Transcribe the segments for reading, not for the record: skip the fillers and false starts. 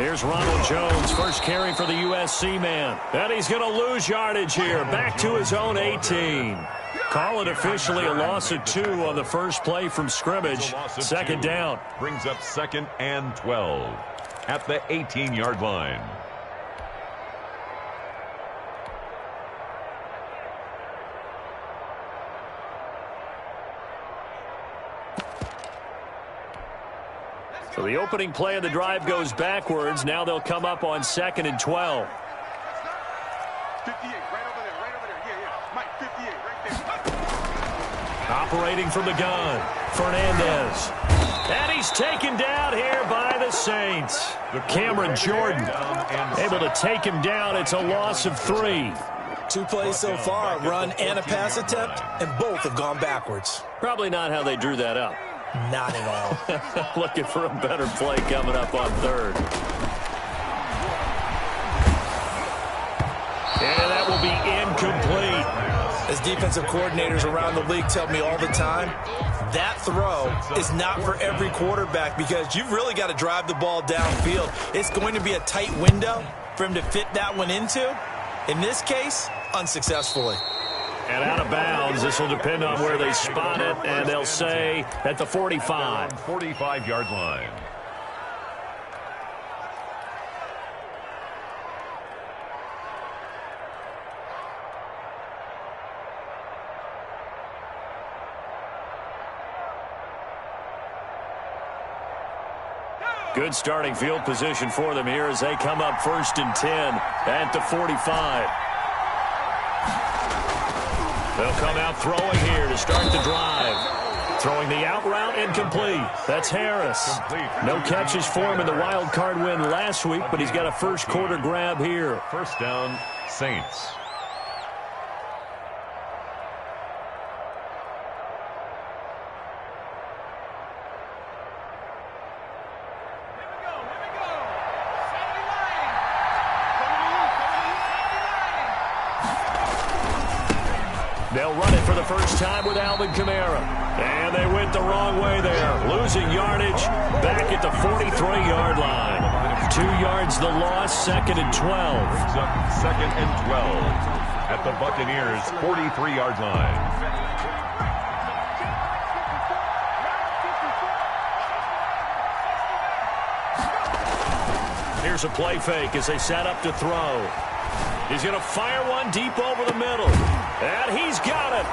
Here's Ronald Jones, first carry for the USC man. And he's going to lose yardage here, back to his own 18. Call it officially a loss of 2 on the first play from scrimmage. Second down. Brings up 2nd and 12 at the 18-yard line. So the opening play of the drive goes backwards. Now they'll come up on 2nd and 12. 58, right over there. Yeah. Mike, 58, right there. Operating from the gun, Fernandez. And he's taken down here by the Saints. Cameron Jordan able to take him down. It's a loss of 3. 2 plays so far, a run and a pass attempt, and both have gone backwards. Probably not how they drew that up. Not at all. Looking for a better play coming up on 3rd. And that will be incomplete. As defensive coordinators around the league tell me all the time, that throw is not for every quarterback because you've really got to drive the ball downfield. It's going to be a tight window for him to fit that one into. In this case, unsuccessfully. And out of bounds. This will depend on where they spot it, and they'll say at the 45. 45-yard line. Good starting field position for them here as they come up 1st and 10 at the 45. They'll come out throwing here to start the drive. Throwing the out route incomplete. That's Harris. No catches for him in the wild card win last week, but he's got a first quarter grab here. First down, Saints. They'll run it for the first time with Alvin Kamara. And they went the wrong way there. Losing yardage back at the 43-yard line. 2 yards the loss, 2nd and 12. Brings up 2nd and 12 at the Buccaneers' 43-yard line. Here's a play fake as they set up to throw. He's going to fire one deep over the middle. And he's got it.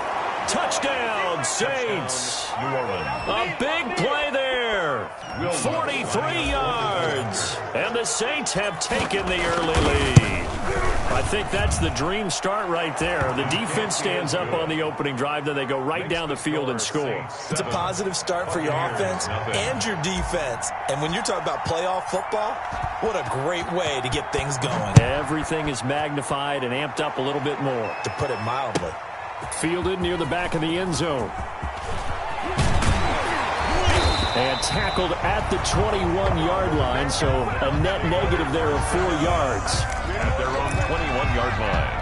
Touchdown, Saints. New Orleans. A big play there. 43 yards. And the Saints have taken the early lead. I think that's the dream start right there. The defense stands up on the opening drive, then they go right down the field and score. It's a positive start for your offense and your defense. And when you're talking about playoff football, what a great way to get things going. Everything is magnified and amped up a little bit more. To put it mildly. Fielded near the back of the end zone. And tackled at the 21-yard line, so a net negative there of 4 yards. At their own 21-yard line.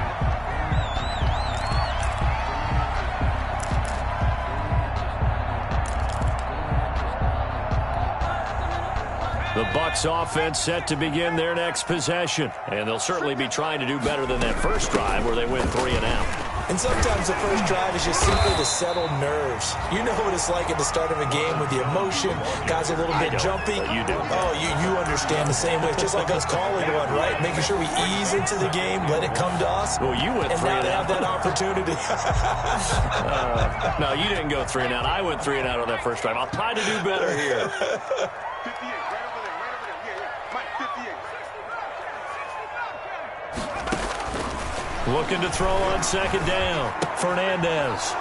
The Bucs offense set to begin their next possession. And they'll certainly be trying to do better than that first drive where they went 3 and out. And sometimes the first drive is just simply to settle nerves. You know what it's like at the start of a game with the emotion. Guys a little bit jumpy. You do. Oh, you understand the same way. It's just like us calling one, right? Making sure we ease into the game, let it come to us. Well, you went 3 and out. And now they have that opportunity. No, you didn't go 3 and out. I went 3 and out on that first drive. I'll try to do better here. 58, right over there. Yeah. Mike, 58. Looking to throw on 2nd down. Fernandez.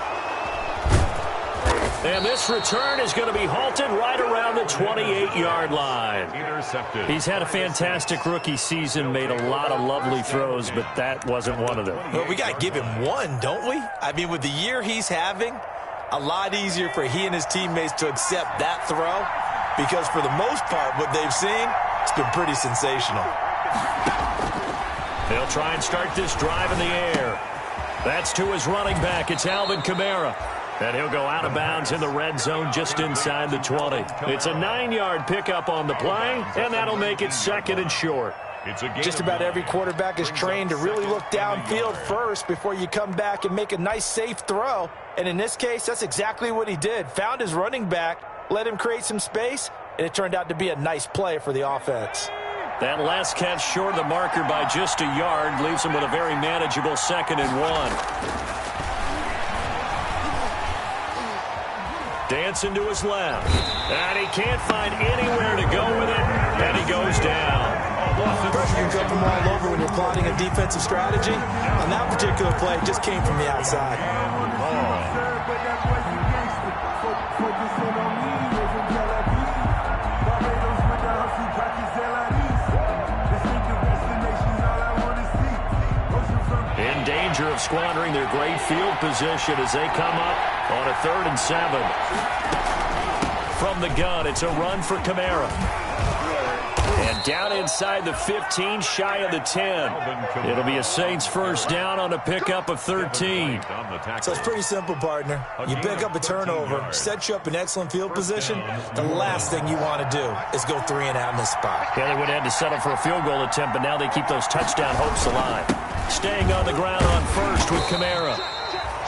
And this return is going to be halted right around the 28-yard line. Intercepted. He's had a fantastic rookie season, made a lot of lovely throws, but that wasn't one of them. Well, we got to give him one, don't we? I mean, with the year he's having, a lot easier for he and his teammates to accept that throw because for the most part, what they've seen, it's been pretty sensational. They'll try and start this drive in the air. That's to his running back. It's Alvin Kamara. And he'll go out of bounds in the red zone just inside the 20. It's a 9-yard pickup on the play, and that'll make it 2nd and short. Just about every quarterback is trained to really look downfield first before you come back and make a nice, safe throw. And in this case, that's exactly what he did. Found his running back, let him create some space, and it turned out to be a nice play for the offense. That last catch short of the marker by just a yard leaves him with a very manageable 2nd and 1. Dancing to his left. And he can't find anywhere to go with it. And he goes down. Pressure can come from all over when you're plotting a defensive strategy. On that particular play, it just came from the outside. In danger of squandering their great field position as they come up on a 3rd and 7. From the gun, it's a run for Kamara. And down inside the 15, shy of the 10. It'll be a Saints first down on a pickup of 13. So it's pretty simple, partner. You pick up a turnover, set you up in excellent field position. The last thing you want to do is go 3 and out in this spot. Yeah, they would have had to settle for a field goal attempt, but now they keep those touchdown hopes alive. Staying on the ground on first with Kamara.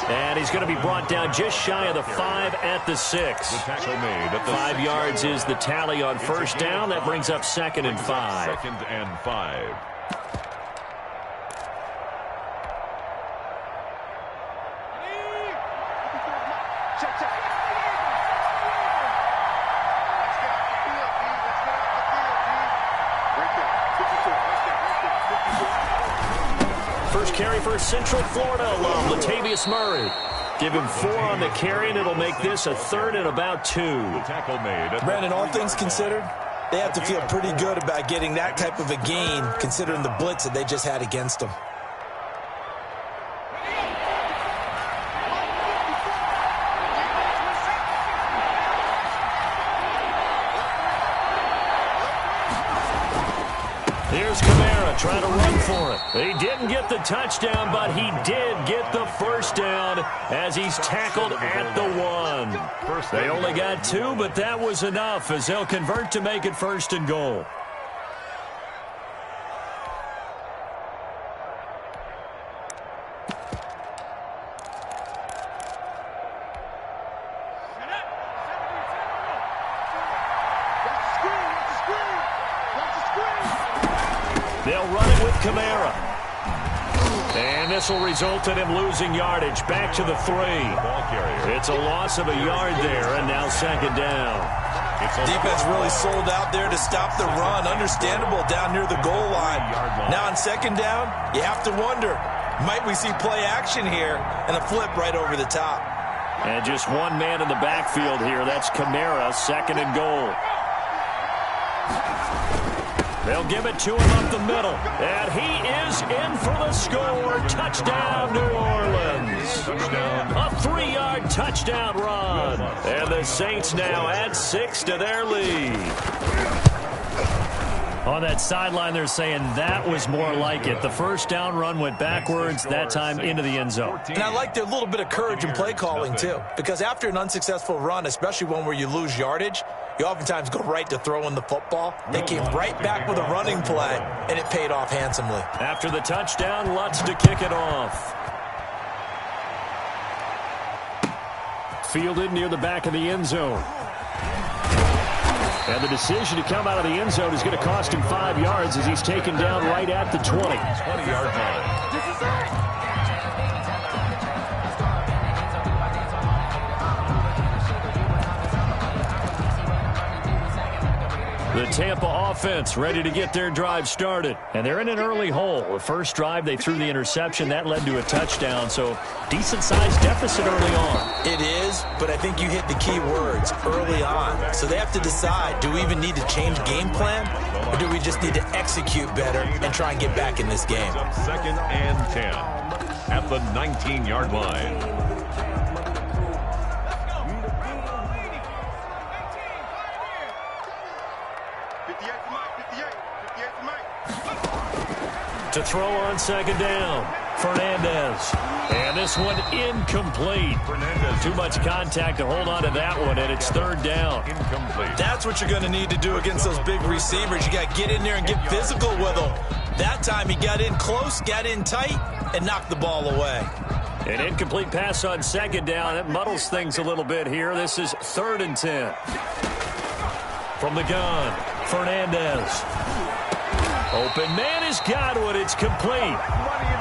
And he's going to be brought down just shy of the 5 at the 6. 5 yards is the tally on first down. That brings up 2nd and 5. 2nd and 5. First carry for Central Florida alum, Latavius Murray. Give him 4 on the carry, and it'll make this a 3rd and about 2. Brandon, all things considered, they have to feel pretty good about getting that type of a gain, considering the blitz that they just had against them. Here's Kamara trying to run for it. He didn't get the touchdown, but he did get the first down as he's tackled at the 1. They only got 2, but that was enough as they'll convert to make it 1st and goal. They'll run it with Kamara. And this will result in him losing yardage. Back to the 3. It's a loss of a yard there, and now 2nd down. Defense really sold out there to stop the run. Understandable down near the goal line. Now on 2nd down, you have to wonder, might we see play action here and a flip right over the top? And just one man in the backfield here. That's Kamara, 2nd and goal. They'll give it to him up the middle. And he is in for the score. Touchdown, New Orleans. A 3-yard touchdown run. And the Saints now add 6 to their lead. On that sideline, they're saying that was more like it. The first down run went backwards, that time into the end zone. And I like their little bit of courage in play calling, too. Because after an unsuccessful run, especially one where you lose yardage, you oftentimes go right to throwing the football. They came right back with a running play, and it paid off handsomely. After the touchdown, Lutz to kick it off. Fielded near the back of the end zone. And the decision to come out of the end zone is going to cost him 5 yards as he's taken down right at the 20. 20-yard line. This is it. The Tampa offense ready to get their drive started. And they're in an early hole. The first drive, they threw the interception. That led to a touchdown. So decent-sized deficit early on. It is, but I think you hit the key words, early on. So they have to decide, do we even need to change game plan? Or do we just need to execute better and try and get back in this game? 2nd and 10 at the 19-yard line. To throw on 2nd down. Fernandez. And this one incomplete. Too much contact to hold on to that one, and it's third down. Incomplete. That's what you're going to need to do against those big receivers. You got to get in there and get physical with them. That time he got in close, got in tight, and knocked the ball away. An incomplete pass on second down. That muddles things a little bit here. This is 3rd and 10. From the gun, Fernandez. Open man has got one. It's complete.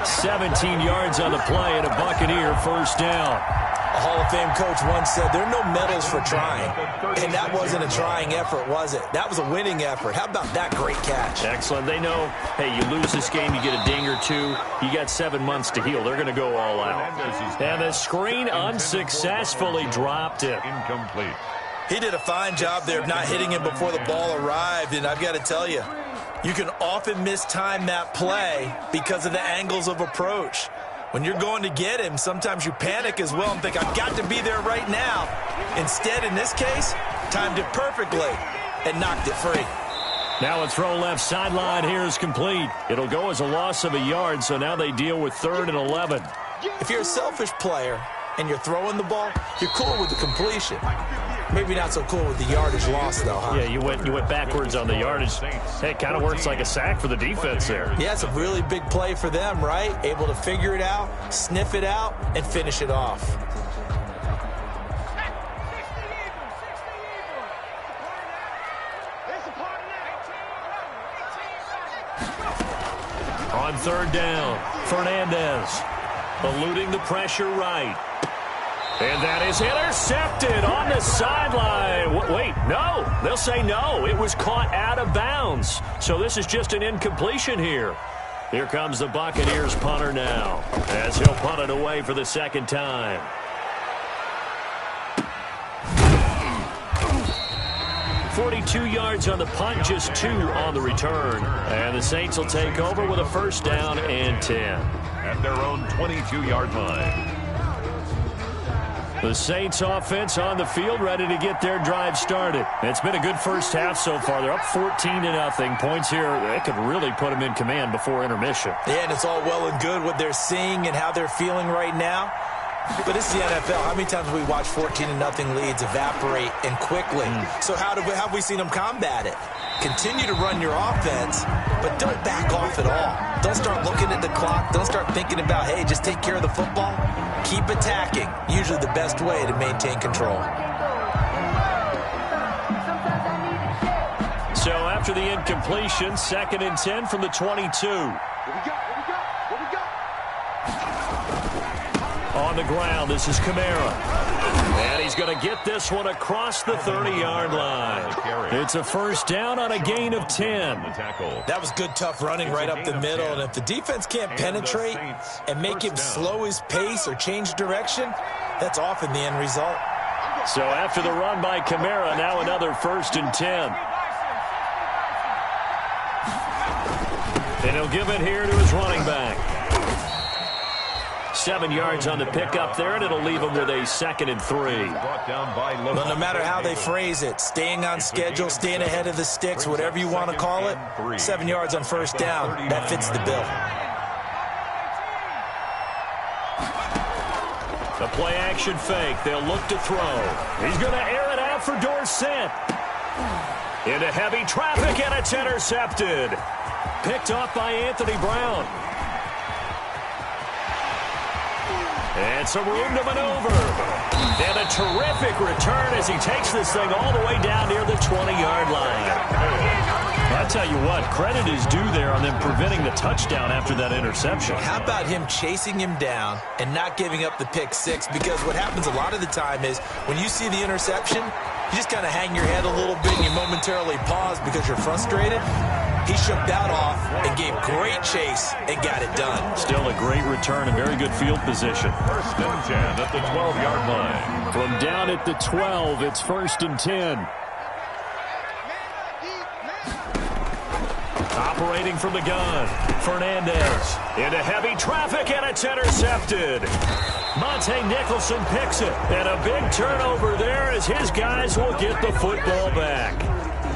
17 yards on the play and a Buccaneer first down. A Hall of Fame coach once said there are no medals for trying. And that wasn't a trying effort, was it? That was a winning effort. How about that great catch? Excellent. They know, hey, you lose this game, you get a ding or two. You got 7 months to heal. They're going to go all out. And the screen unsuccessfully dropped it. Incomplete. He did a fine job there of not hitting him before the ball arrived. And I've got to tell you, you can often mistime that play because of the angles of approach. When you're going to get him, sometimes you panic as well and think, I've got to be there right now. Instead, in this case, timed it perfectly and knocked it free. Now a throw left sideline here is complete. It'll go as a loss of a yard, so now they deal with 3rd and 11. If you're a selfish player and you're throwing the ball, you're cool with the completion. Maybe not so cool with the yardage loss, though, huh? Yeah, you went backwards on the yardage. Hey, it kind of works like a sack for the defense there. Yeah, it's a really big play for them, right? Able to figure it out, sniff it out, and finish it off. On 3rd down, Fernandez eluding the pressure right. And that is intercepted on the sideline. Wait, no. They'll say no. It was caught out of bounds. So this is just an incompletion here. Here comes the Buccaneers punter now, as he'll punt it away for the second time. .42 yards on the punt, just 2 on the return. And the Saints will take over with a first down and 10. At their own 22-yard line. The Saints offense on the field, ready to get their drive started. It's been a good first half so far. They're up 14-0. Points here, they could really put them in command before intermission. Yeah, and it's all well and good what they're seeing and how they're feeling right now. But it's the NFL. How many times have we watched 14-0 leads evaporate and quickly? So how have we seen them combat it? Continue to run your offense, but don't back off at all. Don't start looking at the clock. Don't start thinking about, hey, just take care of the football. Keep attacking. Usually the best way to maintain control. So after the incompletion, 2nd and 10 from the 22. On the ground, this is Kamara. And he's going to get this one across the 30-yard line. It's a first down on a gain of 10. That was good, tough running right up the middle. And if the defense can't penetrate and make him slow his pace or change direction, that's often the end result. So after the run by Kamara, now another 1st and 10. And he'll give it here to his running back. 7 yards on the pickup there, and it'll leave him with a 2nd and 3. Well, no matter how they phrase it, staying on schedule, staying ahead of the sticks, whatever you want to call it, 7 yards on first down, that fits the bill. The play-action fake. They'll look to throw. He's going to air it out for Dorsett. Into heavy traffic, and it's intercepted. Picked off by Anthony Brown. And some room to maneuver. And a terrific return as he takes this thing all the way down near the 20-yard line. I'll tell you what, credit is due there on them preventing the touchdown after that interception. How about him chasing him down and not giving up the pick six? Because what happens a lot of the time is when you see the interception, you just kind of hang your head a little bit and you momentarily pause because you're frustrated. He shook that off and gave great chase and got it done. Still a great return and very good field position. 1st and 10 at the 12-yard line. From down at the 12, it's 1st and 10. Operating from the gun, Fernandez into heavy traffic, and it's intercepted. Monte Nicholson picks it, and a big turnover there as his guys will get the football back.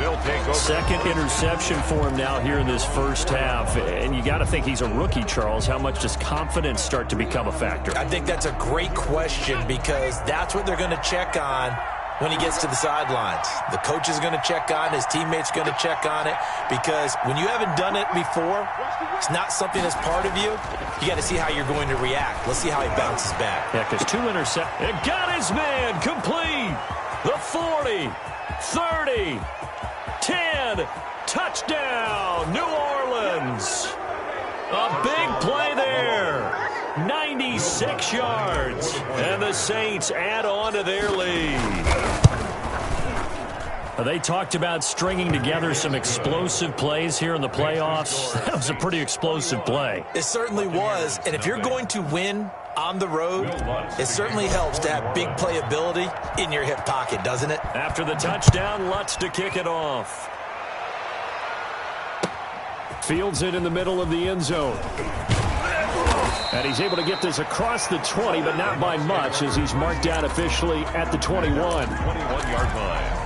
They'll take over. Second interception for him now here in this first half. And you got to think he's a rookie, Charles. How much does confidence start to become a factor? I think that's a great question because that's what they're going to check on when he gets to the sidelines. The coach is going to check on it. His teammates are going to check on it because when you haven't done it before, it's not something that's part of you. You got to see how you're going to react. Let's see how he bounces back. Yeah, because 2 interceptions. It got his man complete. The 40, 30, 10, touchdown, New Orleans. A big play there. 96 yards. And the Saints add on to their lead. They talked about stringing together some explosive plays here in the playoffs. That was a pretty explosive play. It certainly was. And if you're going to win on the road, it certainly helps to have big playability in your hip pocket, doesn't it? After the touchdown, Lutz to kick it off. Fields it in the middle of the end zone. And he's able to get this across the 20, but not by much as he's marked out officially at the 21. 21-yard line.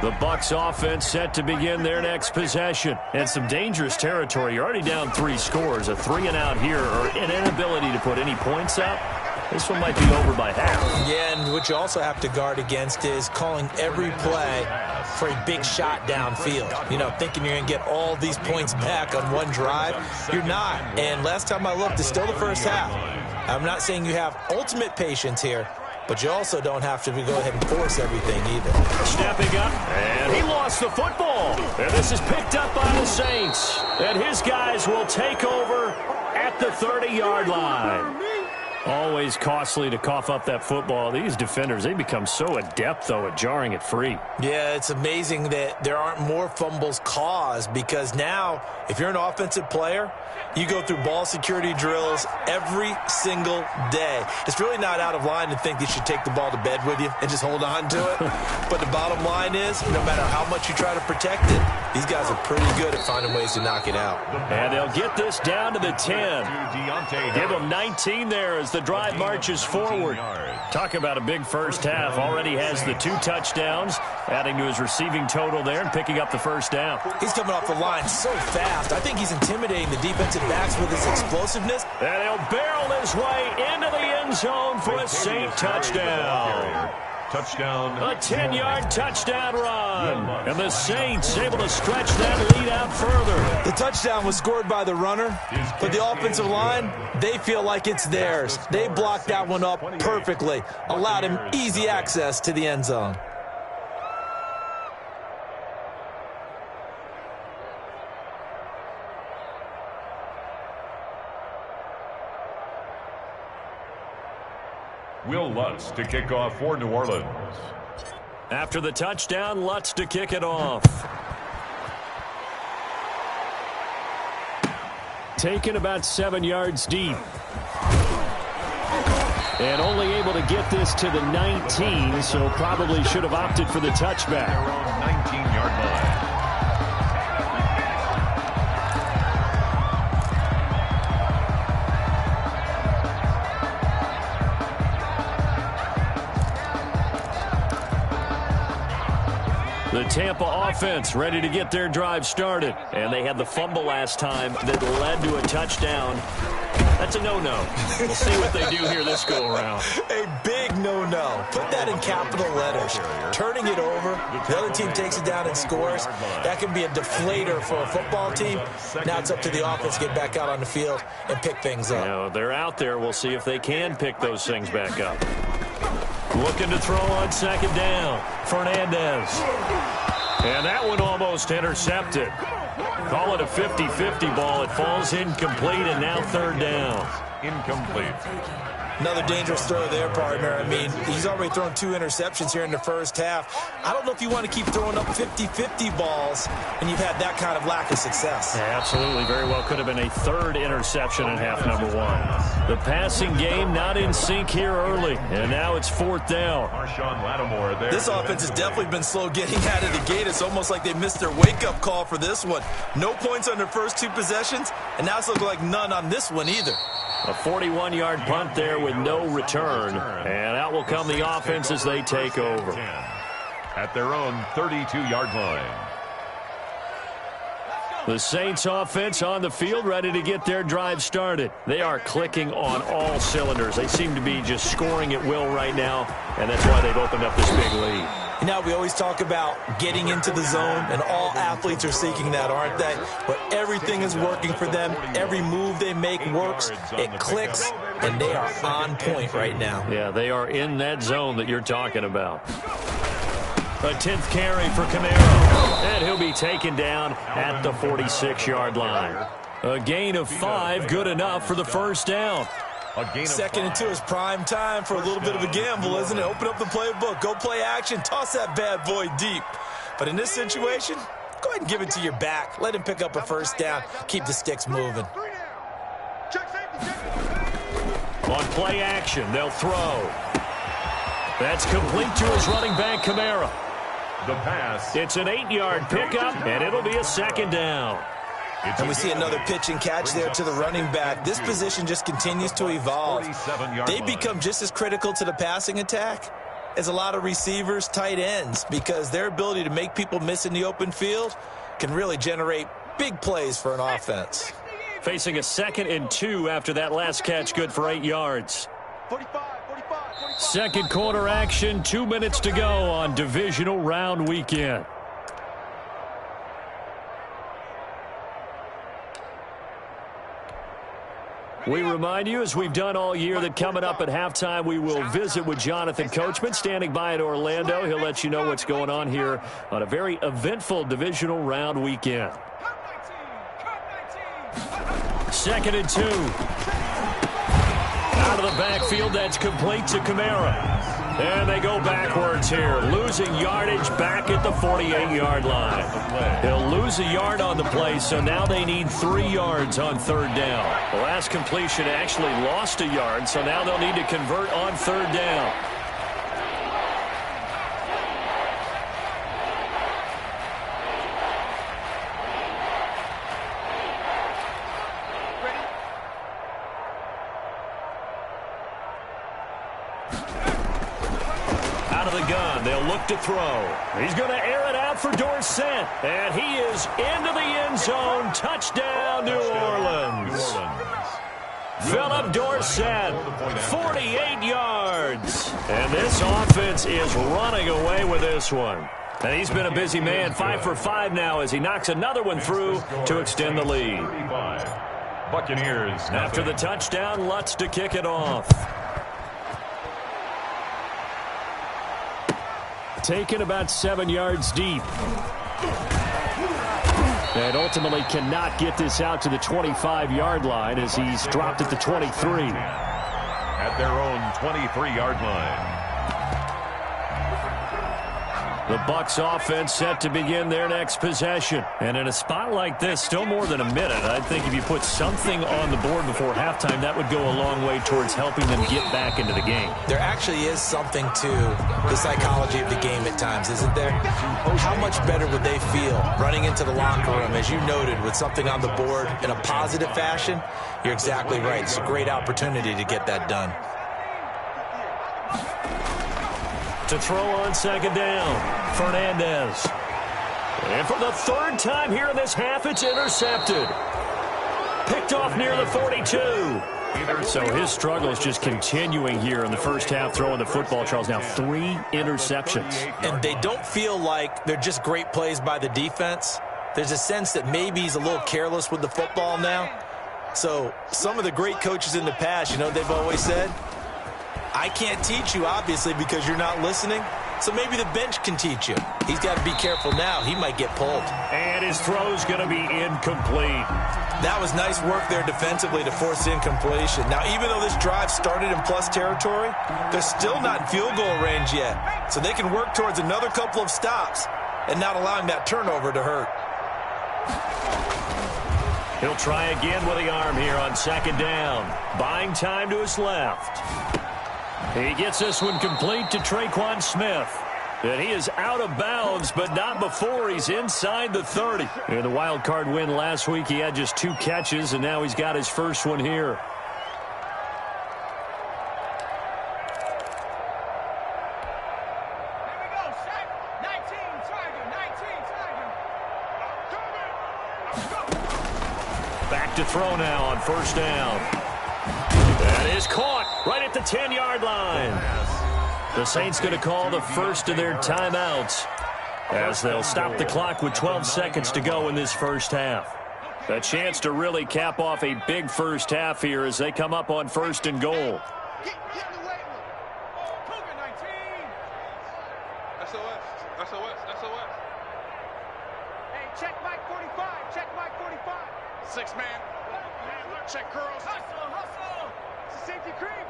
The Bucs offense set to begin their next possession. And some dangerous territory. You're already down 3 scores. A 3-and-out here or an inability to put any points up. This one might be over by half. Yeah, and what you also have to guard against is calling every play for a big shot downfield. You know, thinking you're going to get all these points back on one drive. You're not. And last time I looked, it's still the first half. I'm not saying you have ultimate patience here, but you also don't have to go ahead and force everything either. Snapping up, and he lost the football. And this is picked up by the Saints. And his guys will take over at the 30-yard line. Always costly to cough up that football. These defenders, they become so adept, though, at jarring it free. Yeah, it's amazing that there aren't more fumbles caused because now, if you're an offensive player, you go through ball security drills every single day. It's really not out of line to think you should take the ball to bed with you and just hold on to it. But the bottom line is, no matter how much you try to protect it, these guys are pretty good at finding ways to knock it out. And they'll get this down to the 10. Give them 19 there as the drive marches forward. Talk about a big first half. Already has the 2 touchdowns, adding to his receiving total there and picking up the first down. He's coming off the line so fast. I think he's intimidating the defensive backs with his explosiveness. And he'll barrel his way into the end zone for a Saint touchdown. Touchdown. A 10-yard touchdown run. And the Saints able to stretch that lead out further. The touchdown was scored by the runner, but the offensive line, they feel like it's theirs. They blocked that one up perfectly, allowed him easy access to the end zone. Will Lutz to kick off for New Orleans. After the touchdown, Lutz to kick it off. Taken about 7 yards deep. And only able to get this to the 19, so probably should have opted for the touchback. Around 19-yard line. The Tampa offense ready to get their drive started. And they had the fumble last time that led to a touchdown. That's a no-no. We'll see what they do here this go-around. A big no-no. Put that in capital letters. Turning it over, the other team takes it down and scores. That can be a deflator for a football team. Now it's up to the offense to get back out on the field and pick things up. You know, they're out there. We'll see if they can pick those things back up. Looking to throw on second down. Fernandez. And that one almost intercepted. Call it a 50-50 ball. It falls incomplete, and now third down. Incomplete. Another dangerous throw there, partner. I mean, he's already thrown 2 interceptions here in the first half. I don't know if you want to keep throwing up 50-50 balls when you've had that kind of lack of success. Yeah, absolutely. Very well could have been a third interception in half number 1. The passing game not in sync here early, and now it's fourth down. Marshawn Lattimore there. This offense has definitely been slow getting out of the gate. It's almost like they missed their wake-up call for this one. No points on their first 2 possessions, and now it's looking like none on this one either. A 41-yard punt there with no return. And out will come the offense as they take over. At their own 32-yard line. The Saints offense on the field, ready to get their drive started. They are clicking on all cylinders. They seem to be just scoring at will right now, and that's why they've opened up this big lead. You know, we always talk about getting into the zone, and all athletes are seeking that, aren't they? But everything is working for them. Every move they make works. It clicks, and they are on point right now. Yeah, they are in that zone that you're talking about. A 10th carry for Camaro, and he'll be taken down at the 46-yard line. A gain of 5, good enough for the first down. Second and 2 is prime time for a little bit of a gamble, isn't it? Open up the playbook, go play action, toss that bad boy deep. But in this situation, go ahead and give it to your back. Let him pick up a first down, keep the sticks moving. On play action, they'll throw. That's complete to his running back, Camaro. The pass. It's an 8-yard pickup, and it'll be a second down. And we see another pitch and catch there to the running back. This position just continues to evolve. They become just as critical to the passing attack as a lot of receivers, tight ends, because their ability to make people miss in the open field can really generate big plays for an offense. Facing a 2nd and 2 after that last catch, good for 8 yards. Second quarter action, 2 minutes to go on divisional round weekend. We remind you, as we've done all year, that coming up at halftime, we will visit with Jonathan Coachman, standing by in Orlando. He'll let you know what's going on here on a very eventful divisional round weekend. 2nd and 2. Out of the backfield, that's complete to Camaro. And they go backwards here, losing yardage back at the 48-yard line. He'll lose a yard on the play, so now they need 3 yards on 3rd down. The last completion actually lost a yard, so now they'll need to convert on 3rd down. They'll look to throw. He's going to air it out for Dorsett. And he is into the end zone. Touchdown, New Orleans. Philip Dorsett, 48 yards. And this offense is running away with this one. And he's been a busy man, 5 for 5 now as he knocks another one through to extend the lead. Buccaneers. After the touchdown, Lutz to kick it off. Taken about 7 yards deep. And ultimately cannot get this out to the 25-yard line as he's dropped at the 23. At their own 23-yard line. The Bucs offense set to begin their next possession. And in a spot like this, still more than a minute, I think if you put something on the board before halftime, that would go a long way towards helping them get back into the game. There actually is something to the psychology of the game at times, isn't there? How much better would they feel running into the locker room, as you noted, with something on the board in a positive fashion? You're exactly right. It's a great opportunity to get that done. To throw on 2nd down, Fernandez. And for the 3rd time here in this half, it's intercepted. Picked off near the 42. So his struggle is just continuing here in the first half, throwing the football, Charles. Now 3 interceptions. And they don't feel like they're just great plays by the defense. There's a sense that maybe he's a little careless with the football now. So some of the great coaches in the past, you know, they've always said, I can't teach you, obviously, because you're not listening. So maybe the bench can teach you. He's got to be careful now. He might get pulled. And his throw's going to be incomplete. That was nice work there defensively to force incompletion. Now, even though this drive started in plus territory, they're still not in field goal range yet. So they can work towards another couple of stops and not allowing that turnover to hurt. He'll try again with the arm here on 2nd down. Buying time to his left. He gets this one complete to Traquan Smith. And he is out of bounds, but not before he's inside the 30. In the wild card win last week, he had just 2 catches, and now he's got his first one here. back to throw now on first down. That is caught right at the 10-yard line. The Saints going to call the first of their timeouts as they'll stop the clock with 12 seconds to go in this first half. A chance to really cap off a big first half here as they come up on first and goal. Get in the weight room. Cougar 19. SOS. SOS. SOS. Hey, check Mike 45. Check Mike 45. 6 man. Check girls. Hustle. Hustle. It's a safety creep.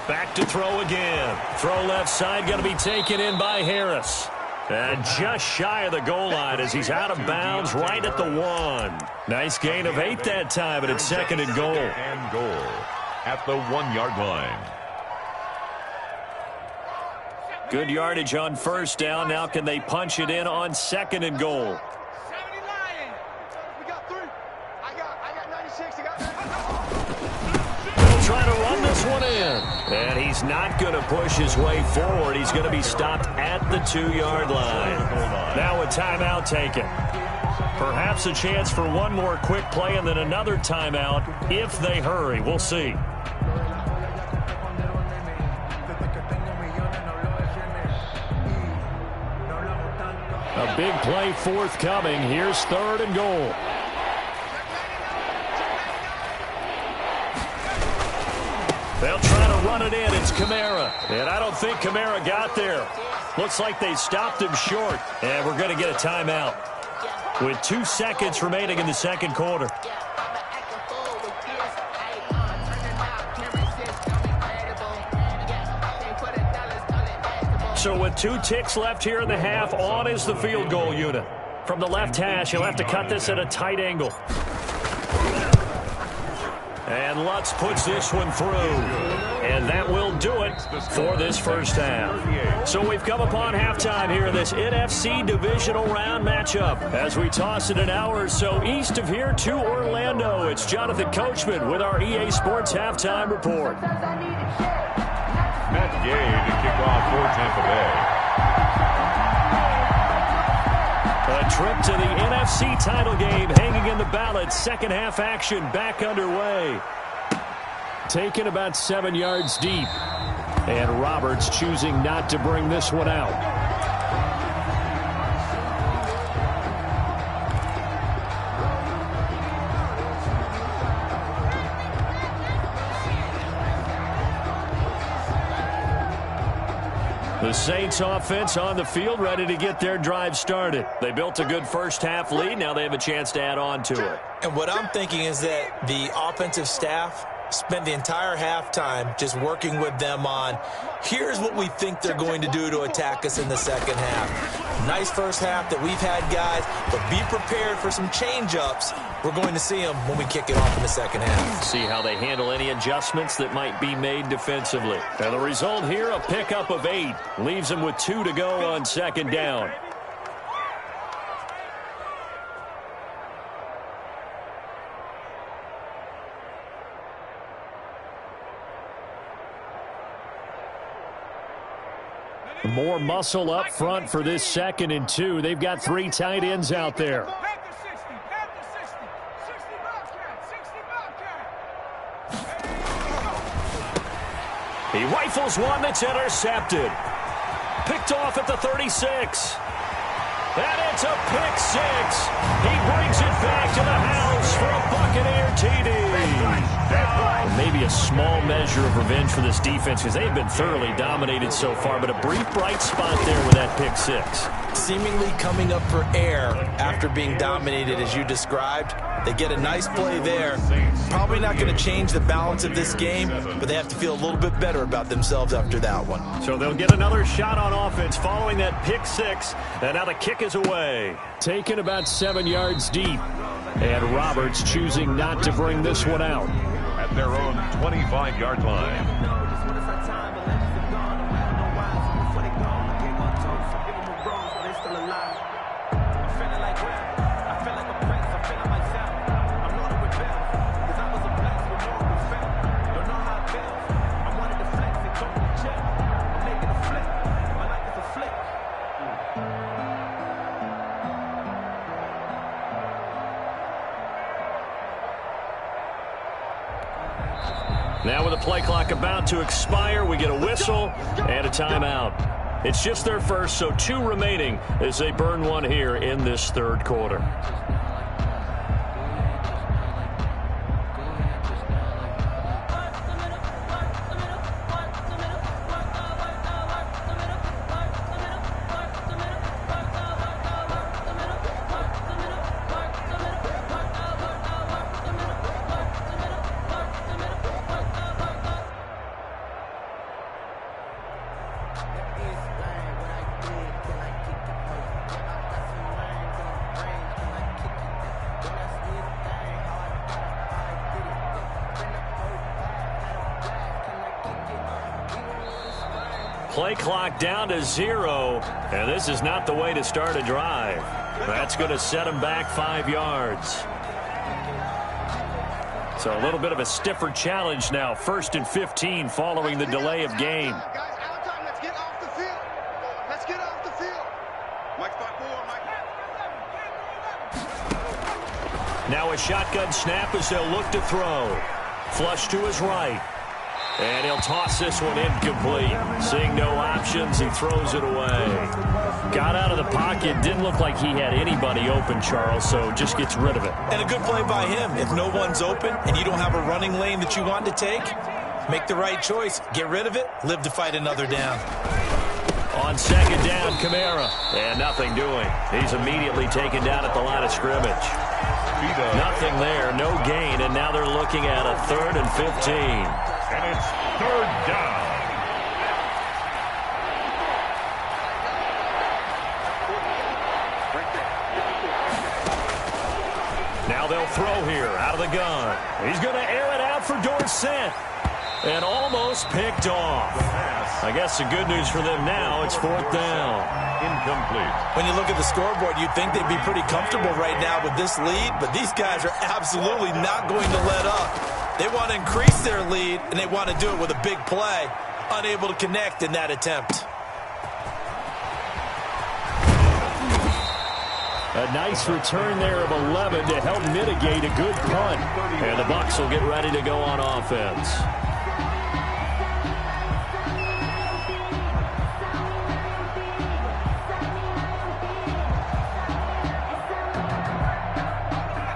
Back to throw again. Throw left side going to be taken in by Harris. And just shy of the goal line as he's out of bounds right at the 1. Nice gain of 8 that time, and it's second and goal. And goal at the 1-yard line. Good yardage on first down. Now can they punch it in on second and goal? 70 Lions. We got 3. I got 96. I got 96. They'll try to run this one in. And he's not going to push his way forward. He's going to be stopped at the 2-yard line. Now a timeout taken. Perhaps a chance for one more quick play and then another timeout if they hurry. We'll see. A big play forthcoming. Here's third and goal. They'll try to run it in. It's Kamara. And I don't think Kamara got there. Looks like they stopped him short. And we're going to get a timeout with 2 seconds remaining in the second quarter. So with 2 ticks left here in the half, on is the field goal unit. From the left hash, he'll have to cut this at a tight angle. And Lutz puts this one through. And that will do it for this first half. So we've come upon halftime here in this NFC divisional round matchup. As we toss it an hour or so east of here to Orlando, it's Jonathan Coachman with our EA Sports Halftime Report. Matt Gay to kick off for Tampa Bay. A trip to the NFC title game hanging in the balance. Second half action back underway. Taken about 7 yards deep. And Roberts choosing not to bring this one out. The Saints offense on the field ready to get their drive started. They built a good first half lead. Now they have a chance to add on to it. And what I'm thinking is that the offensive staff spent the entire halftime just working with them on, here's what we think they're going to do to attack us in the second half. Nice first half that we've had, guys, but be prepared for some change-ups. We're going to see them when we kick it off in the second half. See how they handle any adjustments that might be made defensively. And the result here, a pickup of 8. Leaves them with 2 to go on second down. More muscle up front for this second and 2. They've got 3 tight ends out there. He rifles one that's intercepted. Picked off at the 36. And it's a pick 6. He brings it back to the house for a Buccaneer TD. Maybe a small measure of revenge for this defense because they've been thoroughly dominated so far, but a brief bright spot there with that pick 6. Seemingly coming up for air after being dominated as you described. They get a nice play there. Probably not going to change the balance of this game, but they have to feel a little bit better about themselves after that one. So they'll get another shot on offense following that pick 6, and now the kick is away. Taken about 7 yards deep, and Roberts choosing not to bring this one out. At their own 25-yard line. Now with the play clock about to expire, we get a whistle and a timeout. It's just their first, so 2 remaining as they burn one here in this third quarter. Play clock down to 0, and this is not the way to start a drive. That's going to set them back 5 yards. So a little bit of a stiffer challenge now. 1st and 15 following the delay of game. Guys, out of time. Let's get off the field. Let's get off the field. Mike 5-4, Mike. Now a shotgun snap as they'll look to throw. Flush to his right. And he'll toss this one incomplete. Seeing no options, he throws it away. Got out of the pocket. Didn't look like he had anybody open, Charles, so just gets rid of it. And a good play by him. If no one's open and you don't have a running lane that you want to take, make the right choice. Get rid of it. Live to fight another down. On 2nd down, Kamara. And nothing doing. He's immediately taken down at the line of scrimmage. Nothing there, no gain, and now they're looking at a 3rd and 15. And it's 3rd down. Now they'll throw here out of the gun. He's going to air it out for Dorsett. And almost picked off. I guess the good news for them now, it's 4th down. Incomplete. When you look at the scoreboard, you'd think they'd be pretty comfortable right now with this lead, but these guys are absolutely not going to let up. They want to increase their lead, and they want to do it with a big play. Unable to connect in that attempt. A nice return there of 11 to help mitigate a good punt. And the Bucs will get ready to go on offense.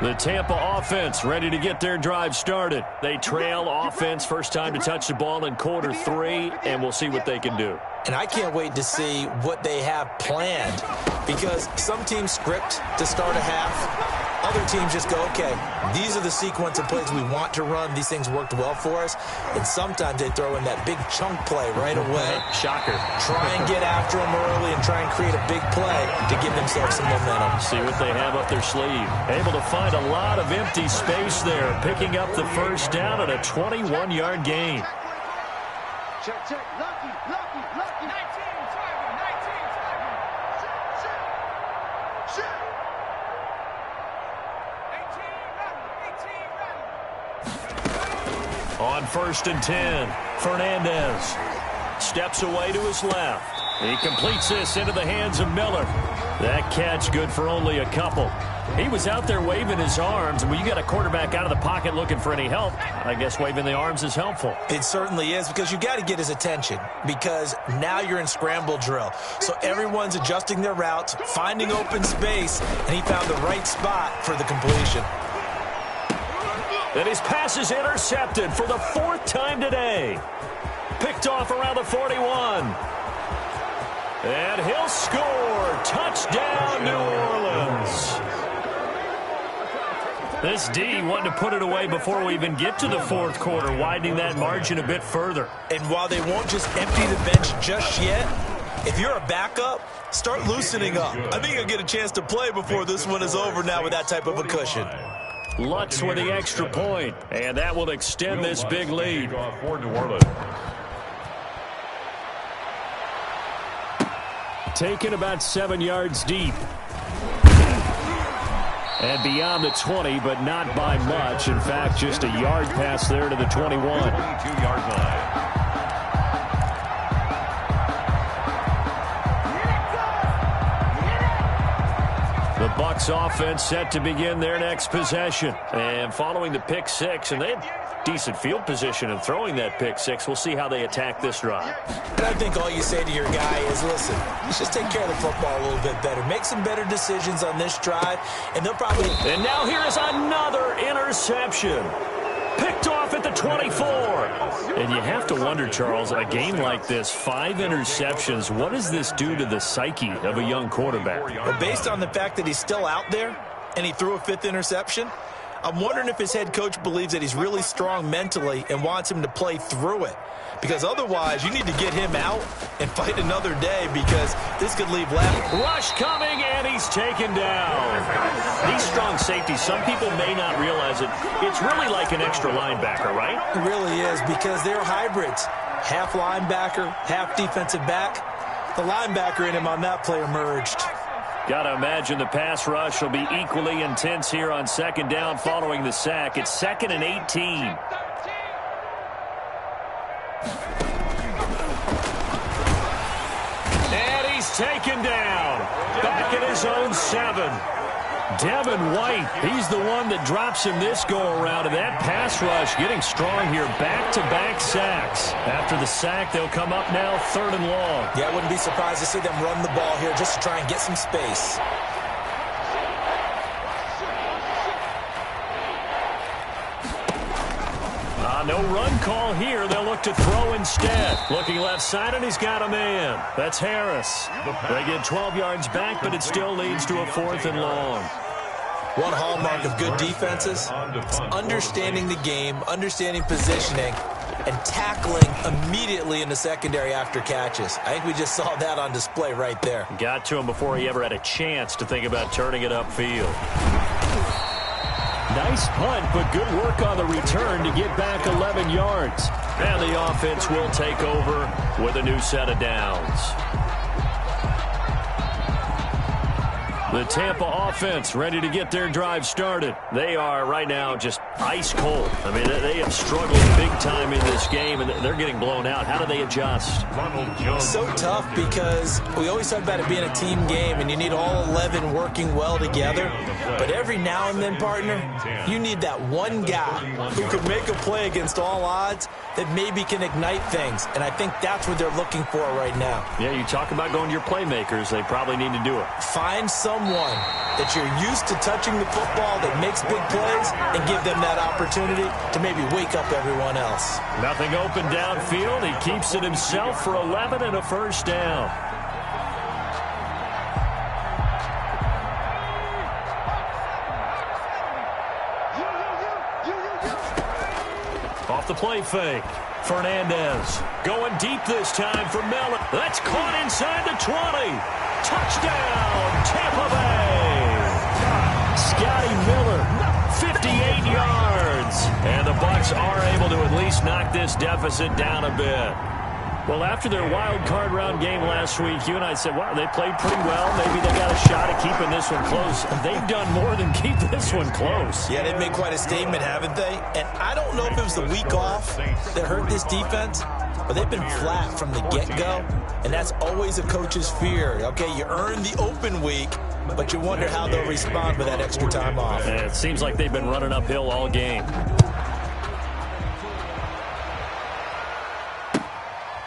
The Tampa offense ready to get their drive started. They trail offense, first time to touch the ball in quarter 3, and we'll see what they can do. And I can't wait to see what they have planned, because some teams script to start a half. Other teams just go, okay, these are the sequence of plays we want to run. These things worked well for us. And sometimes they throw in that big chunk play right away. Shocker. Try and get after them early and try and create a big play to give themselves some momentum. See what they have up their sleeve. Able to find a lot of empty space there, picking up the first down at a 21-yard gain. Check, check. Lucky, lucky, lucky. 19, target, 19, target. Shoot, shoot, shoot. 18, On 1st and 10, Fernandez steps away to his left. He completes this into the hands of Miller. That catch good for only a couple. He was out there waving his arms. When you got a quarterback out of the pocket looking for any help, I guess waving the arms is helpful. It certainly is, because you got to get his attention, because now you're in scramble drill. So everyone's adjusting their routes, finding open space, and he found the right spot for the completion. And his pass is intercepted for the 4th time today. Picked off around the 41. And he'll score. Touchdown, New Orleans. This D wanted to put it away before we even get to the 4th quarter, widening that margin a bit further. And while they won't just empty the bench just yet, if you're a backup, start loosening up. I think you'll get a chance to play before this one is over now with that type of a cushion. Lutz with the extra point, and that will extend this big lead. For New Orleans. Taken about 7 yards deep. And beyond the 20, but not by much. In fact, just a yard pass there to the 21. 22-yard line. The Bucs offense set to begin their next possession. And following the pick six, and they had decent field position in throwing that pick six. We'll see how they attack this drive. And I think all you say to your guy is, listen, let's just take care of the football a little bit better. Make some better decisions on this drive, and they'll probably... And now here is another interception. Picked off at the 24. And you have to wonder, Charles, a game like this, 5 interceptions, what does this do to the psyche of a young quarterback? Well, based on the fact that he's still out there and he threw a 5th interception, I'm wondering if his head coach believes that he's really strong mentally and wants him to play through it. Because otherwise, you need to get him out and fight another day, because this could leave left. Rush coming, and he's taken down. These strong safeties, some people may not realize it. It's really like an extra linebacker, right? It really is, because they're hybrids. Half linebacker, half defensive back. The linebacker in him on that play emerged. Got to imagine the pass rush will be equally intense here on second down following the sack. It's 2nd and 18. And he's taken down. Back at his own 7. Devin White, he's the one that drops him this go-around. And that pass rush getting strong here. Back-to-back sacks. After the sack, they'll come up now 3rd and long. Yeah, I wouldn't be surprised to see them run the ball here just to try and get some space. No run call here. They'll look to throw instead. Looking left side, and he's got a man. That's Harris. They get 12 yards back, but it still leads to a 4th and long. One hallmark of good defenses is understanding the game, understanding positioning, and tackling immediately in the secondary after catches. I think we just saw that on display right there. Got to him before he ever had a chance to think about turning it upfield. Nice punt, but good work on the return to get back 11 yards. And the offense will take over with a new set of downs. The Tampa offense ready to get their drive started. They are right now just ice cold. I mean, they have struggled big time in this game, and they're getting blown out. How do they adjust? So tough, because we always talk about it being a team game, and you need all 11 working well together. But every now and then, partner, you need that one guy who can make a play against all odds that maybe can ignite things. And I think that's what they're looking for right now. Yeah, you talk about going to your playmakers. They probably need to do it. Find someone that you're used to touching the football that makes big plays and give them that opportunity to maybe wake up everyone else. Nothing open downfield. He keeps it himself for 11 and a 1st down. Off the play fake. Fernandez going deep this time for Mellon. That's caught inside the 20. Touchdown, Tampa Bay. Scotty Miller, 58 yards. And the Bucs are able to at least knock this deficit down a bit. Well, after their wild card round game last week, you and I said, wow, they played pretty well. Maybe they got a shot at keeping this one close. They've done more than keep this one close. Yeah, they've made quite a statement, haven't they? And I don't know if it was the week off that hurt this defense, but they've been flat from the get-go, and that's always a coach's fear. Okay, you earn the open week, but you wonder how they'll respond with that extra time off. And it seems like they've been running uphill all game.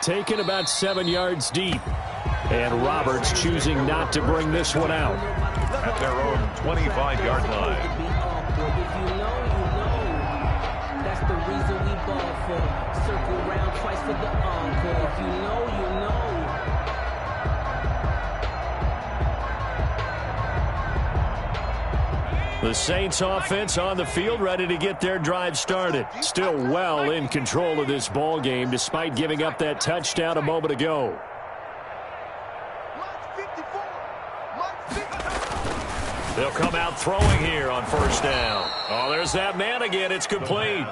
Taken about 7 yards deep. And Roberts choosing not to bring this one out. At their own 25-yard line. If you know, that's the reason we ball for. Circle around twice for the encore. If you know, you know. The Saints offense on the field ready to get their drive started. Still well in control of this ball game despite giving up that touchdown a moment ago. They'll come out throwing here on 1st down. Oh, there's that man again. It's complete.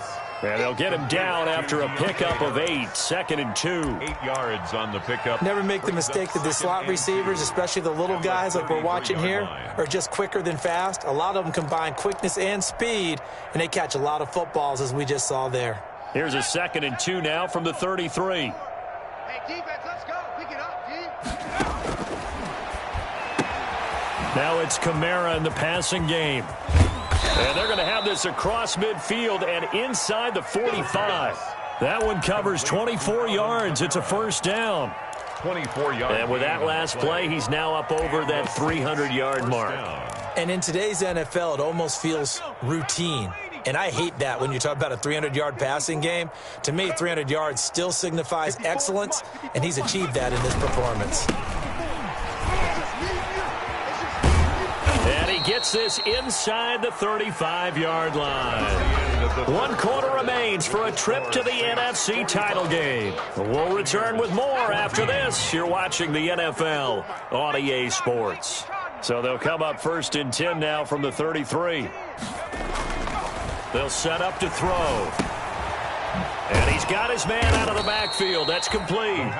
And they'll get him down after a pickup of 8. 2nd and 2. 8 yards on the pickup. Never make the mistake that the slot receivers, especially the little guys like we're watching here, are just quicker than fast. A lot of them combine quickness and speed, and they catch a lot of footballs, as we just saw there. Here's a 2nd and 2 now from the 33. Hey, defense, let's go. Pick it up, D. Now it's Kamara in the passing game. And they're going to have this across midfield and inside the 45. That one covers 24 yards. It's a first down. 24 yards. And with that last play, he's now up over that 300-yard mark. And in today's NFL, it almost feels routine. And I hate that when you talk about a 300-yard passing game. To me, 300 yards still signifies excellence, and he's achieved that in this performance. And he gets this inside the 35-yard line. 1 quarter remains for a trip to the NFC title game. We'll return with more after this. You're watching the NFL on EA Sports. So they'll come up first and 10 now from the 33. They'll set up to throw. And he's got his man out of the backfield. That's complete.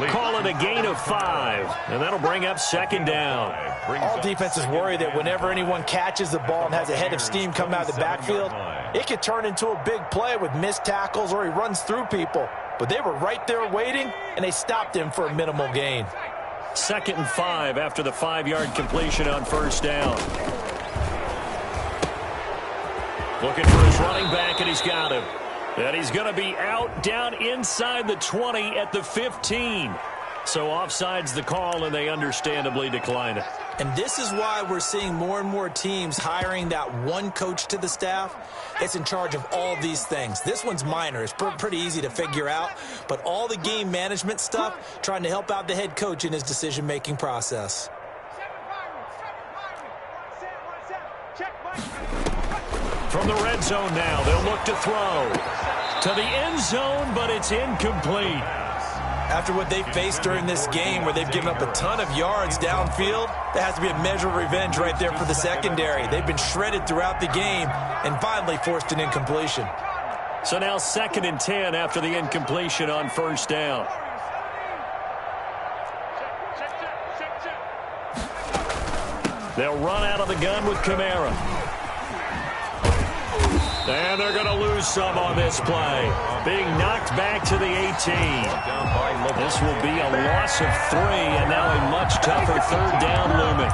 Call it a gain of 5. And that'll bring up second down. All defenses worry that whenever anyone catches the ball and has a head of steam come out of the backfield, it could turn into a big play with missed tackles or he runs through people. But they were right there waiting, and they stopped him for a minimal gain. 2nd and 5 after the 5-yard completion on first down. Looking for his running back, and he's got him. And he's going to be out down inside the 20 at the 15. So offside's the call, and they understandably decline it. And this is why we're seeing more and more teams hiring that one coach to the staff. It's in charge of all these things. This one's minor. It's pretty easy to figure out. But all the game management stuff, trying to help out the head coach in his decision-making process. From the red zone now, they'll look to throw. To the end zone, but it's incomplete. After what they faced during this game where they've given up a ton of yards downfield, there has to be a measure of revenge right there for the secondary. They've been shredded throughout the game and finally forced an incompletion. So now 2nd and 10 after the incompletion on first down. They'll run out of the gun with Kamara. And they're going to lose some on this play. Being knocked back to the 18. This will be a loss of 3, and now a much tougher 3rd down looming.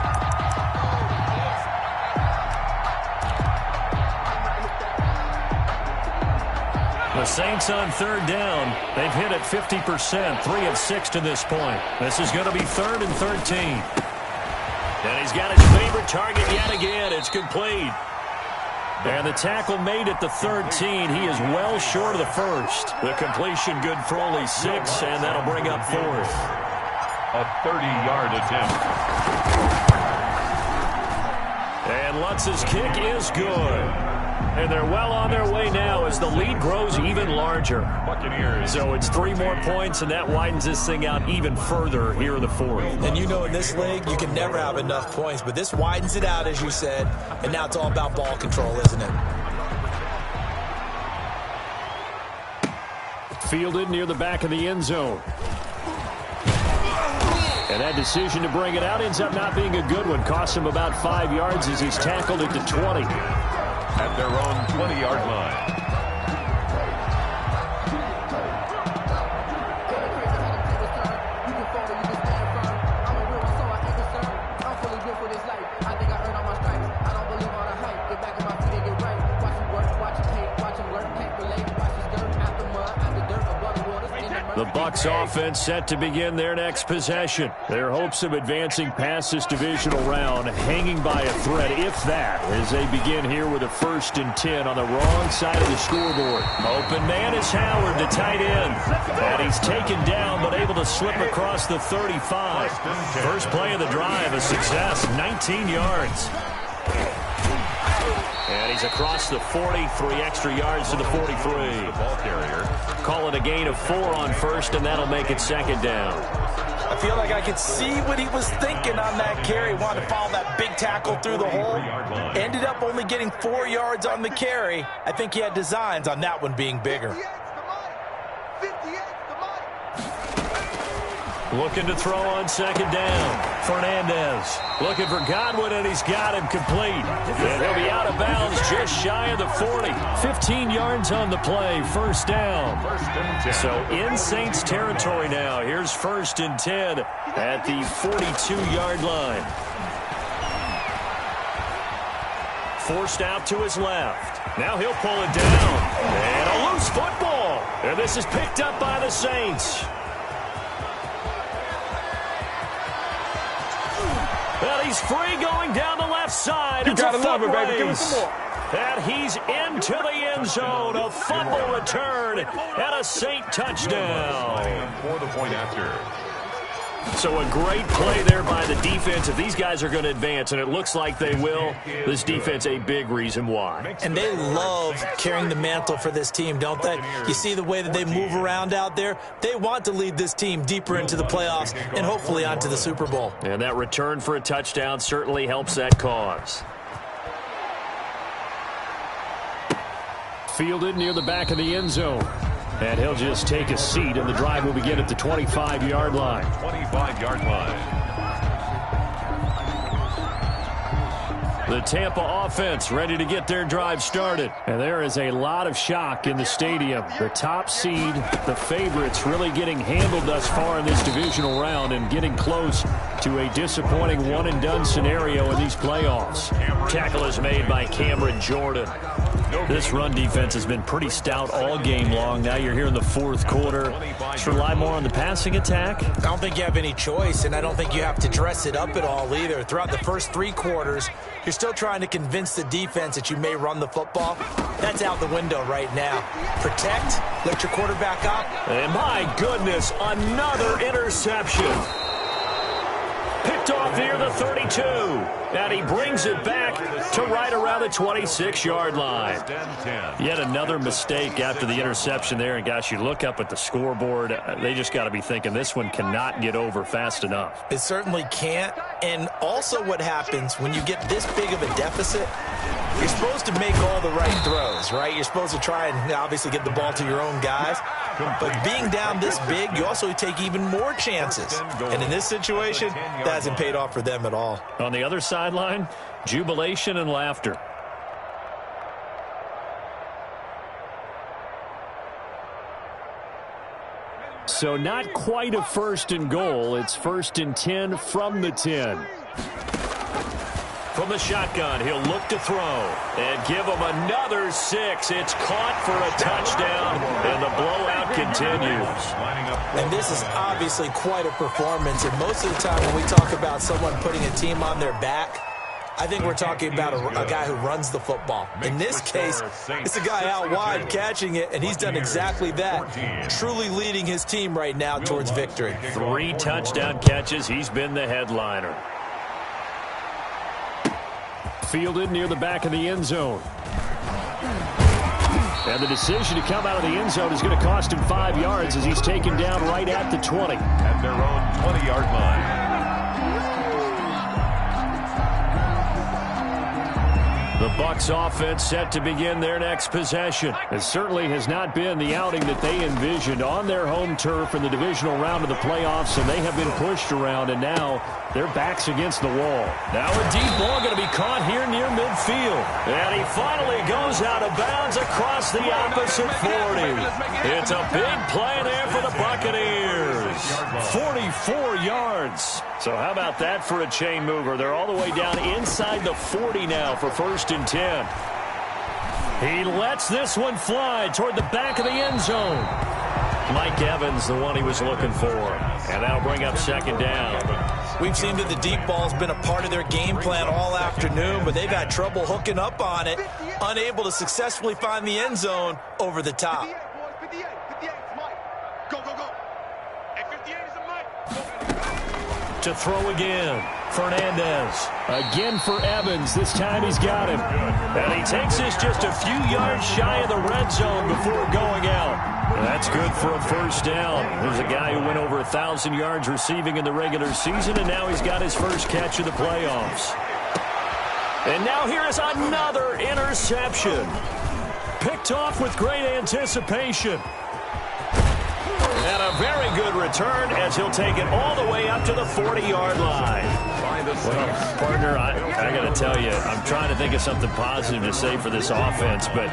The Saints on 3rd down. They've hit it 50%, 3 of 6 to this point. This is going to be 3rd and 13. And he's got his favorite target yet again. It's complete. And the tackle made at the 13. He is well short of the first. The completion good for only 6, and that'll bring up 4th. A 30-yard attempt. And Lutz's kick is good. And they're well on their way now as the lead grows even larger. Buccaneers. So it's 3 more points, and that widens this thing out even further here in the 4th. And you know in this league, you can never have enough points, but this widens it out, as you said, and now it's all about ball control, isn't it? Fielded near the back of the end zone. And that decision to bring it out ends up not being a good one. Costs him about 5 yards as he's tackled at the 20. At their own 20-yard line. The Bucs offense set to begin their next possession. Their hopes of advancing past this divisional round hanging by a thread, if that, as they begin here with a 1st and 10 on the wrong side of the scoreboard. Open man is Howard, the tight end. And he's taken down, but able to slip across the 35. First play of the drive, a success, 19 yards. And he's across the 40, 3 extra yards to the 43. Ball carrier. Call it a gain of 4 on first, and that'll make it second down. I feel like I could see what he was thinking on that carry. Wanted to follow that big tackle through the hole. Ended up only getting 4 yards on the carry. I think he had designs on that one being bigger. Looking to throw on second down. Fernandez looking for Godwin, and he's got him complete. And he'll be out of bounds just shy of the 40. 15 yards on the play, first down. So in Saints territory now. Here's 1st and 10 at the 42-yard line. Forced out to his left. Now he'll pull it down. And a loose football. And this is picked up by the Saints. Well, he's free going down the left side. It's a foot race. Give us some more. And he's into the end zone. A fumble return and a Saint touchdown. For the point after. So a great play there by the defense. If these guys are going to advance, and it looks like they will, this defense a big reason why. And they love carrying the mantle for this team, don't they? You see the way that they move around out there? They want to lead this team deeper into the playoffs and hopefully onto the Super Bowl. And that return for a touchdown certainly helps that cause. Fielded near the back of the end zone. And he'll just take a seat, and the drive will begin at the 25-yard line. 25-yard line. The Tampa offense ready to get their drive started. And there is a lot of shock in the stadium. The top seed, the favorites, really getting handled thus far in this divisional round and getting close to a disappointing one-and-done scenario in these playoffs. Tackle is made by Cameron Jordan. This run defense has been pretty stout all game long. Now you're here in the fourth quarter. Just rely more on the passing attack. I don't think you have any choice, and I don't think you have to dress it up at all either. Throughout the first 3 quarters, you're still trying to convince the defense that you may run the football. That's out the window right now. Protect, let your quarterback up. And my goodness, another interception. Picked off near the 32. And he brings it back to right around the 26-yard line. Yet another mistake after the interception there. And, gosh, you look up at the scoreboard, they just got to be thinking this one cannot get over fast enough. It certainly can't. And also what happens when you get this big of a deficit, you're supposed to make all the right throws, right? You're supposed to try and obviously get the ball to your own guys. But being down this big, you also take even more chances. And in this situation, that hasn't paid off for them at all. On the other sideline, jubilation and laughter. So not quite a 1st and goal. It's 1st and 10 from the 10. From the shotgun, he'll look to throw and give him another 6. It's caught for a touchdown, and the blowout continues. And this is obviously quite a performance. And most of the time when we talk about someone putting a team on their back, I think we're talking about a guy who runs the football. In this case, it's a guy out wide catching it, and he's done exactly that, truly leading his team right now towards victory. 3 touchdown catches. He's been the headliner. Fielded near the back of the end zone. And the decision to come out of the end zone is going to cost him 5 yards as he's taken down right at the 20. At their own 20-yard line. The Bucs offense set to begin their next possession. It certainly has not been the outing that they envisioned on their home turf in the divisional round of the playoffs, and they have been pushed around, and now their backs against the wall. Now a deep ball going to be caught here near midfield. And he finally goes out of bounds across the opposite 40. It's a big play there for the Buccaneers. 44 yards. So how about that for a chain mover? They're all the way down inside the 40 now for 1st and 10. He lets this one fly toward the back of the end zone. Mike Evans, the one he was looking for. And that'll bring up 2nd down. We've seen that the deep ball's been a part of their game plan all afternoon, but they've had trouble hooking up on it, unable to successfully find the end zone over the top. 58 is Mike. Go, go, go. Hey, 58 is a Mike. To throw again. Fernandez. Again for Evans. This time he's got him. And he takes this just a few yards shy of the red zone before going out. And that's good for a 1st down. There's a guy who went over 1,000 yards receiving in the regular season, and now he's got his first catch of the playoffs. And now here is another interception. Picked off with great anticipation. And a very good return as he'll take it all the way up to the 40-yard line. Well, partner, I got to tell you, I'm trying to think of something positive to say for this offense, but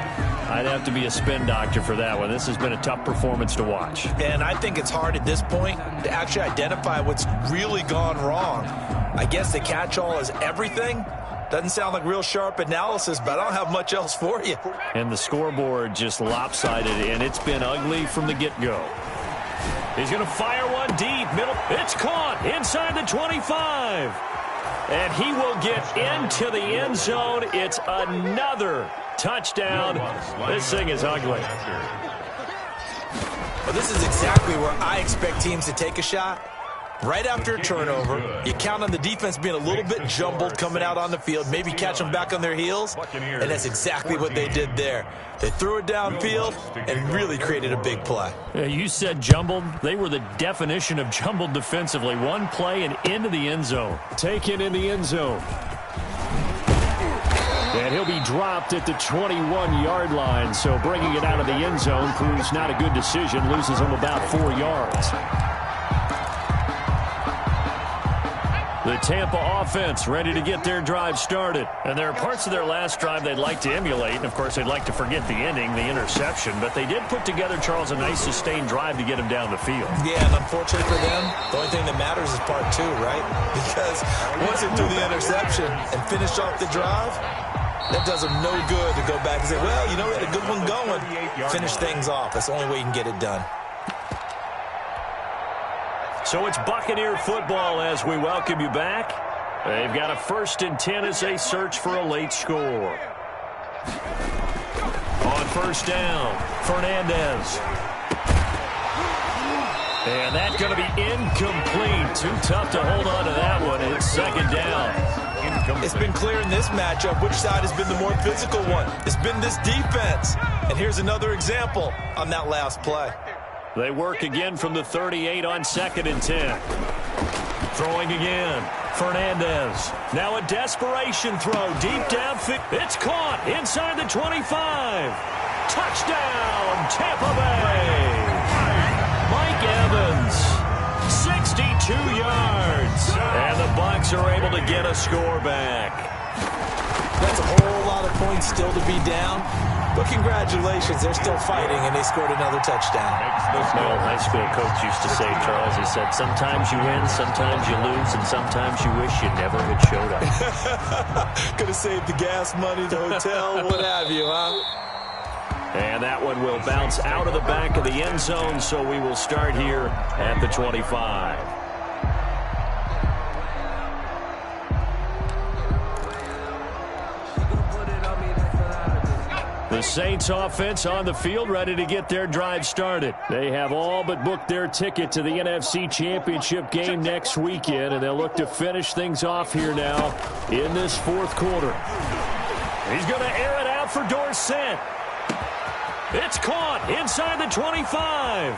I'd have to be a spin doctor for that one. This has been a tough performance to watch. And I think it's hard at this point to actually identify what's really gone wrong. I guess the catch-all is everything. Doesn't sound like real sharp analysis, but I don't have much else for you. And the scoreboard just lopsided, and it's been ugly from the get-go. He's going to fire one deep. Middle. It's caught inside the 25. And he will get into the end zone. It's another touchdown. This thing is ugly. Well, this is exactly where I expect teams to take a shot. Right after a turnover, you count on the defense being a little bit jumbled coming out on the field, maybe catch them back on their heels, and that's exactly what they did there. They threw it downfield and really created a big play. You said jumbled. They were the definition of jumbled defensively. One play and into the end zone. Taken in the end zone. And he'll be dropped at the 21-yard line, so bringing it out of the end zone proves not a good decision, loses him about 4 yards. The Tampa offense ready to get their drive started. And there are parts of their last drive they'd like to emulate. And, of course, they'd like to forget the ending, the interception. But they did put together, Charles, a nice sustained drive to get him down the field. Yeah, and unfortunately for them, the only thing that matters is part 2, right? Because once they threw the interception and finished off the drive, that does them no good to go back and say, well, you know, we had a good one going. Finish things off. That's the only way you can get it done. So it's Buccaneer football as we welcome you back. They've got a 1st and 10 as they search for a late score. On 1st down, Fernandez. And that's going to be incomplete. Too tough to hold on to that one. It's 2nd down. It's been clear in this matchup which side has been the more physical one. It's been this defense. And here's another example on that last play. They work again from the 38 on 2nd and 10. Throwing again. Fernandez. Now a desperation throw deep downfield. It's caught inside the 25. Touchdown, Tampa Bay. Mike Evans, 62 yards. And the Bucs are able to get a score back. That's a whole lot of points still to be down. But congratulations, they're still fighting, and they scored another touchdown. My old high school coach used to say, Charles, he said, sometimes you win, sometimes you lose, and sometimes you wish you never had showed up. Could have saved the gas money, the hotel, what have you, huh? And that one will bounce out of the back of the end zone, so we will start here at the 25. The Saints offense on the field, ready to get their drive started. They have all but booked their ticket to the NFC Championship game next weekend, and they'll look to finish things off here now in this 4th quarter. He's going to air it out for Dorsett. It's caught inside the 25.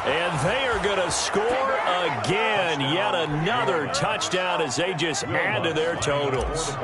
And they are going to score again. Yet another touchdown as they just add to their totals.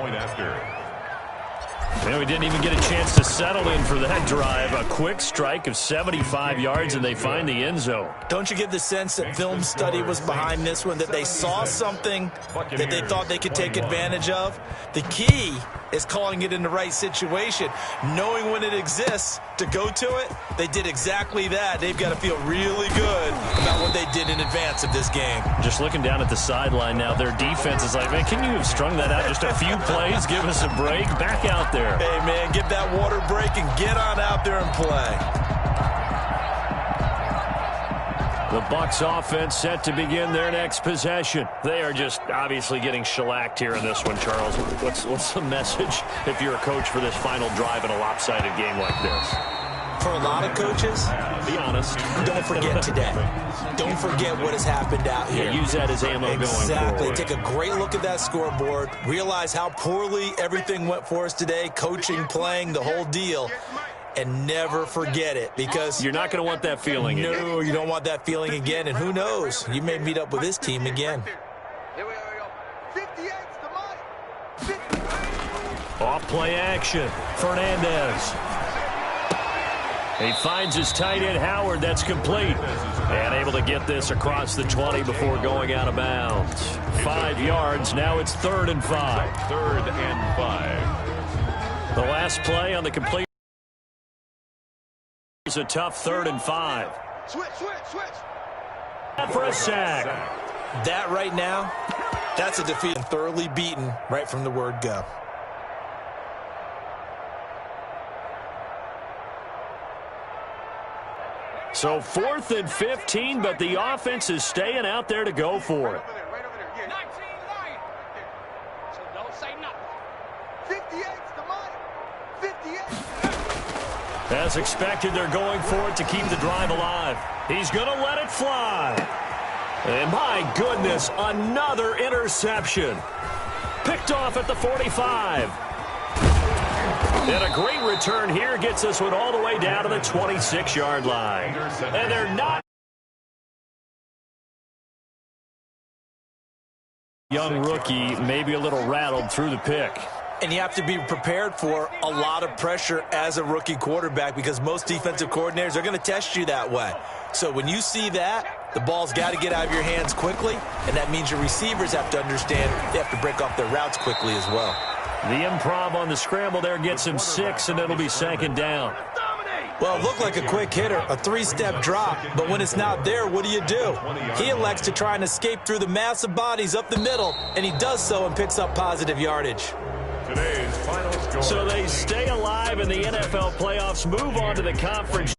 And we didn't even get a chance to settle in for that drive. A quick strike of 75 yards, and they find the end zone. Don't you get the sense that film study was behind this one, that they saw something that they thought they could take advantage of? The key is calling it in the right situation, knowing when it exists to go to it. They did exactly that. They've got to feel really good about what they did in advance of this game. Just looking down at the sideline now, their defense is like, man, can you have strung that out just a few plays? Give us a break. Back out there. Hey, man, get that water break and get on out there and play. The Bucs offense set to begin their next possession. They are just obviously getting shellacked here in this one, Charles. What's the message if you're a coach for this final drive in a lopsided game like this? For a lot of coaches, be honest. Don't forget today. Don't forget what has happened out here. Yeah, use that as ammo going forward. Exactly. Take a great look at that scoreboard. Realize how poorly everything went for us today. Coaching, playing, the whole deal. And never forget it, because you're not going to want that feeling again. No, you don't want that feeling again. And who knows? You may meet up with this team again. Off play action. Fernandez. He finds his tight end, Howard. That's complete. And able to get this across the 20 before going out of bounds. 5 yards. Now it's 3rd and 5. 3rd and 5. The last play on the complete is a tough 3rd and 5. Switch. For a sack. That right now, that's a defeat and thoroughly beaten right from the word go. So 4th and 15, but the offense is staying out there to go for it. Right over there. Yeah. 19 line. So don't say nothing. 58's the money. 58. As expected, they're going for it to keep the drive alive. He's going to let it fly. And my goodness, another interception. Picked off at the 45. And a great return here gets this one all the way down to the 26-yard line. And they're not. Young rookie, maybe a little rattled through the pick. And you have to be prepared for a lot of pressure as a rookie quarterback because most defensive coordinators are going to test you that way. So when you see that, the ball's got to get out of your hands quickly, and that means your receivers have to understand they have to break off their routes quickly as well. The improv on the scramble there gets him 6, and it'll be 2nd down. Well, it looked like a quick hitter, a 3-step drop, but when it's not there, what do? He elects to try and escape through the massive bodies up the middle, and he does so and picks up positive yardage. Today's final score. So they stay alive in the NFL playoffs, move on to the conference.